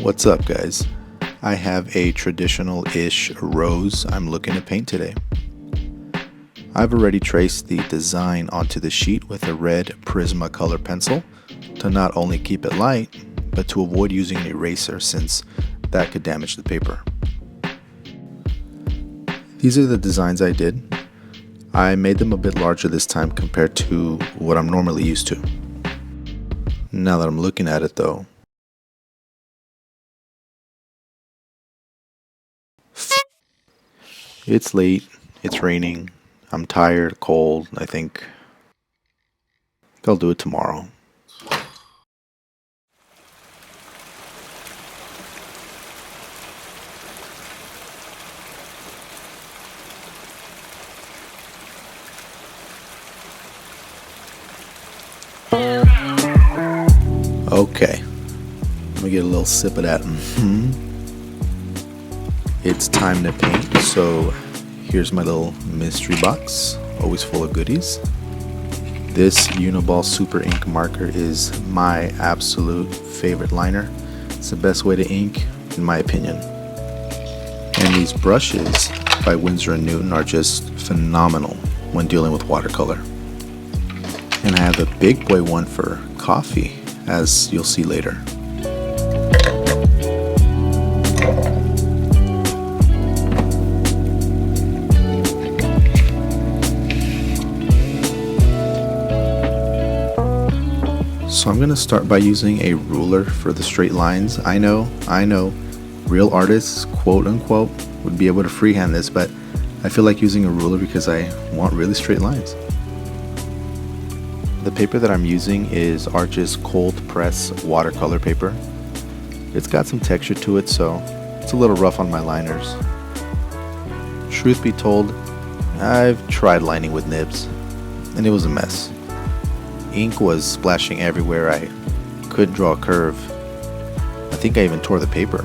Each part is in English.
What's up, guys? I have a traditional-ish rose I'm looking to paint today. I've already traced the design onto the sheet with a red Prismacolor pencil to not only keep it light, but to avoid using an eraser since that could damage the paper. These are the designs I did. I made them a bit larger this time compared to what I'm normally used to. Now that I'm looking at it though, it's late, it's raining, I'm tired, cold. I think I'll do it tomorrow. Okay, let me get a little sip of that. It's time to paint, so here's my little mystery box, always full of goodies. This Uniball Super Ink marker is my absolute favorite liner. It's the best way to ink, in my opinion. And these brushes by Winsor & Newton are just phenomenal when dealing with watercolor. And I have a big boy one for coffee, as you'll see later. So I'm going to start by using a ruler for the straight lines. I know, real artists, quote unquote, would be able to freehand this, but I feel like using a ruler because I want really straight lines. The paper that I'm using is Arches Cold Press watercolor paper. It's got some texture to it, so it's a little rough on my liners. Truth be told, I've tried lining with nibs, and it was a mess. Ink was splashing everywhere. I couldn't draw a curve. I think I even tore the paper.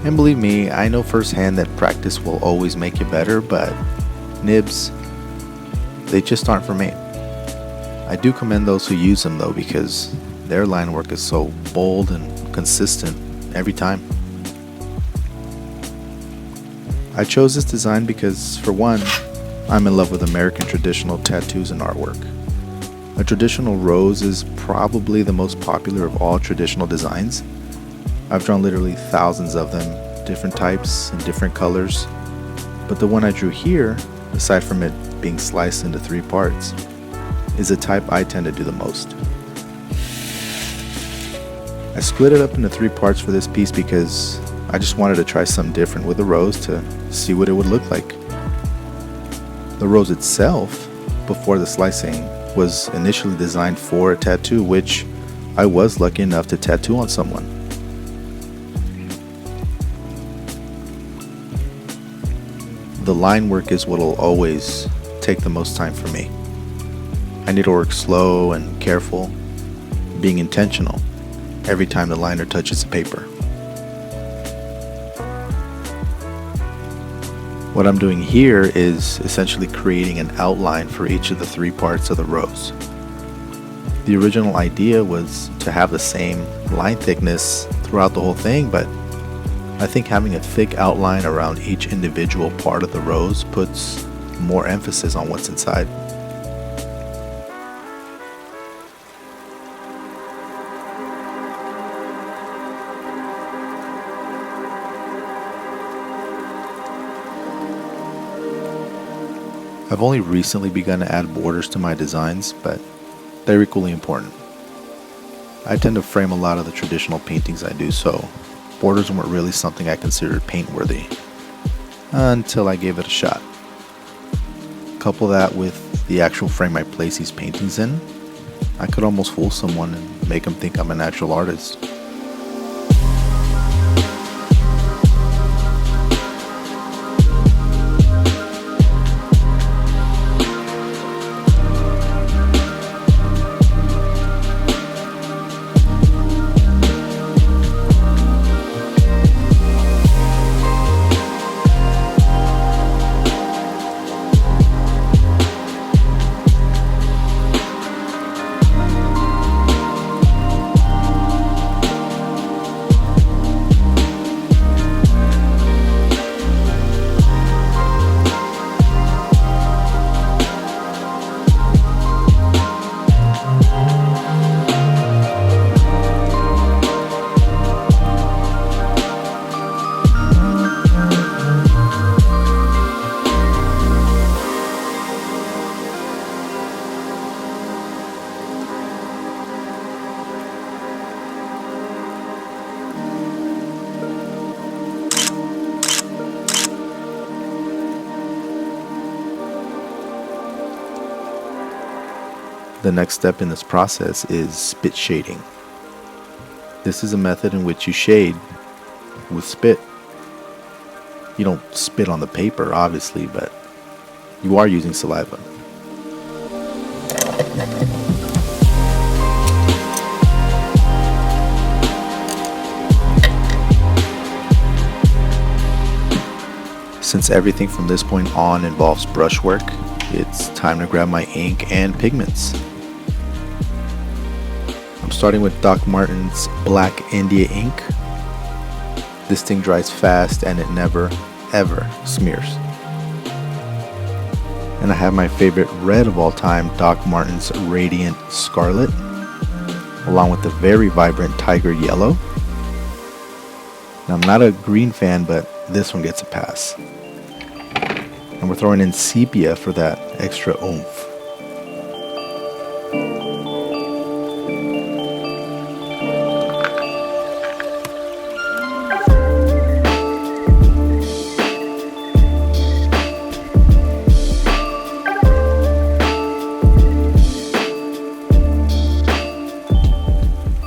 And believe me, I know firsthand that practice will always make you better, but nibs, they just aren't for me. I do commend those who use them though, because their line work is so bold and consistent every time. I chose this design because, for one, I'm in love with American traditional tattoos and artwork. A traditional rose is probably the most popular of all traditional designs. I've drawn literally thousands of them, different types and different colors. But the one I drew here, aside from it being sliced into 3 parts, is the type I tend to do the most. I split it up into 3 parts for this piece because I just wanted to try something different with the rose to see what it would look like. The rose itself, before the slicing, was initially designed for a tattoo, which I was lucky enough to tattoo on someone. The line work is what will always take the most time for me. I need to work slow and careful, being intentional every time the liner touches the paper. What I'm doing here is essentially creating an outline for each of the 3 parts of the rose. The original idea was to have the same line thickness throughout the whole thing, but I think having a thick outline around each individual part of the rose puts more emphasis on what's inside. I've only recently begun to add borders to my designs, but they're equally important. I tend to frame a lot of the traditional paintings I do, so borders weren't really something I considered paint-worthy until I gave it a shot. Couple that with the actual frame I place these paintings in, I could almost fool someone and make them think I'm an actual artist. The next step in this process is spit shading. This is a method in which you shade with spit. You don't spit on the paper, obviously, but you are using saliva. Since everything from this point on involves brushwork, it's time to grab my ink and pigments. I'm starting with Doc Martens Black India ink. This thing dries fast and it never, ever smears. And I have my favorite red of all time, Doc Martens Radiant Scarlet, along with the very vibrant Tiger Yellow. Now, I'm not a green fan, but this one gets a pass. And we're throwing in sepia for that extra oomph.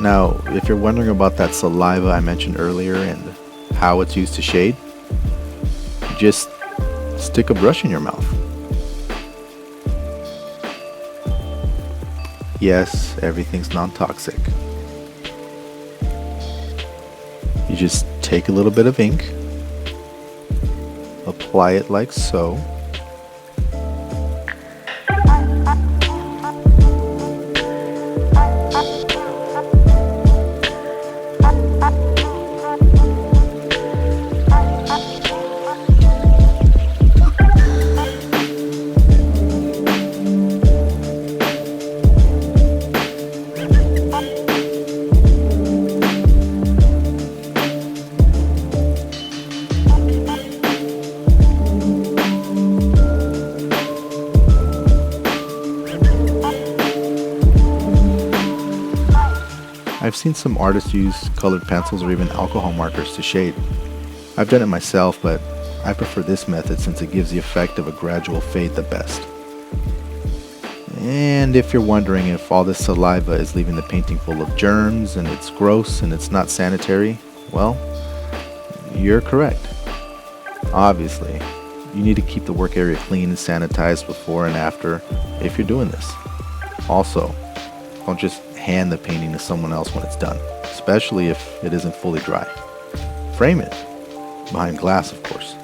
Now, if you're wondering about that saliva I mentioned earlier and how it's used to shade, just stick a brush in your mouth. Yes, everything's non-toxic. You just take a little bit of ink, apply it like so, I've seen some artists use colored pencils or even alcohol markers to shade. I've done it myself, but I prefer this method since it gives the effect of a gradual fade the best. And if you're wondering if all this saliva is leaving the painting full of germs and it's gross and it's not sanitary, well, you're correct. Obviously, you need to keep the work area clean and sanitized before and after if you're doing this. Also, don't just hand the painting to someone else when it's done, especially if it isn't fully dry. Frame it, behind glass of course.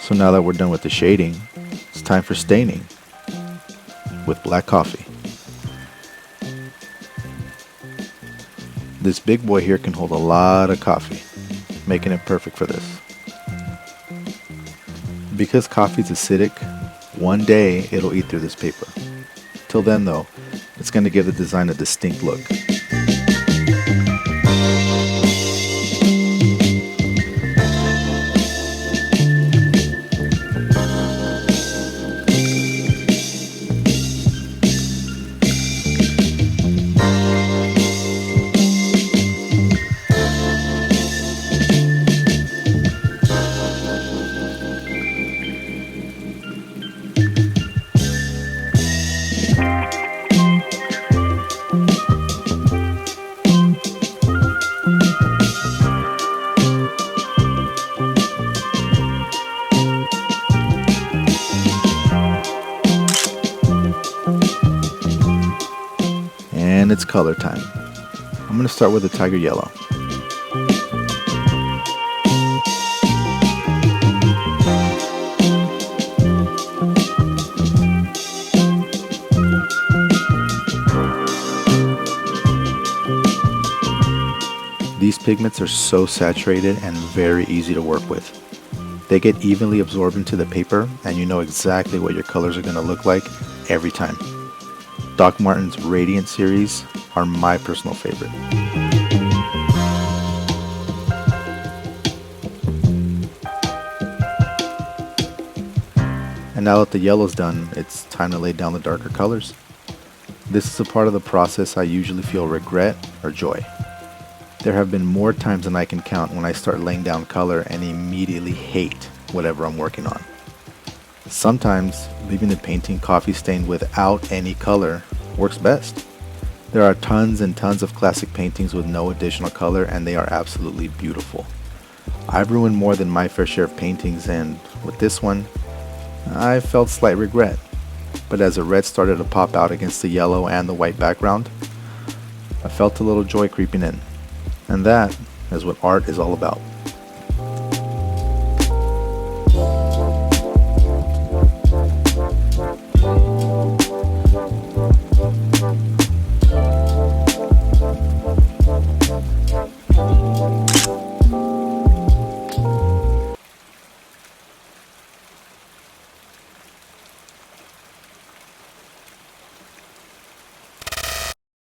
So now that we're done with the shading, it's time for staining with black coffee. This big boy here can hold a lot of coffee, making it perfect for this. Because coffee's acidic, one day it'll eat through this paper. Till then though, it's going to give the design a distinct look. Then it's color time. I'm going to start with the Tiger Yellow. These pigments are so saturated and very easy to work with. They get evenly absorbed into the paper and you know exactly what your colors are going to look like every time. Doc Martens Radiant series are my personal favorite. And now that the yellow's done, it's time to lay down the darker colors. This is a part of the process I usually feel regret or joy. There have been more times than I can count when I start laying down color and immediately hate whatever I'm working on. Sometimes leaving the painting coffee stained without any color works best. There are tons and tons of classic paintings with no additional color and they are absolutely beautiful. I've ruined more than my fair share of paintings, and with this one, I felt slight regret. But as the red started to pop out against the yellow and the white background, I felt a little joy creeping in. And that is what art is all about.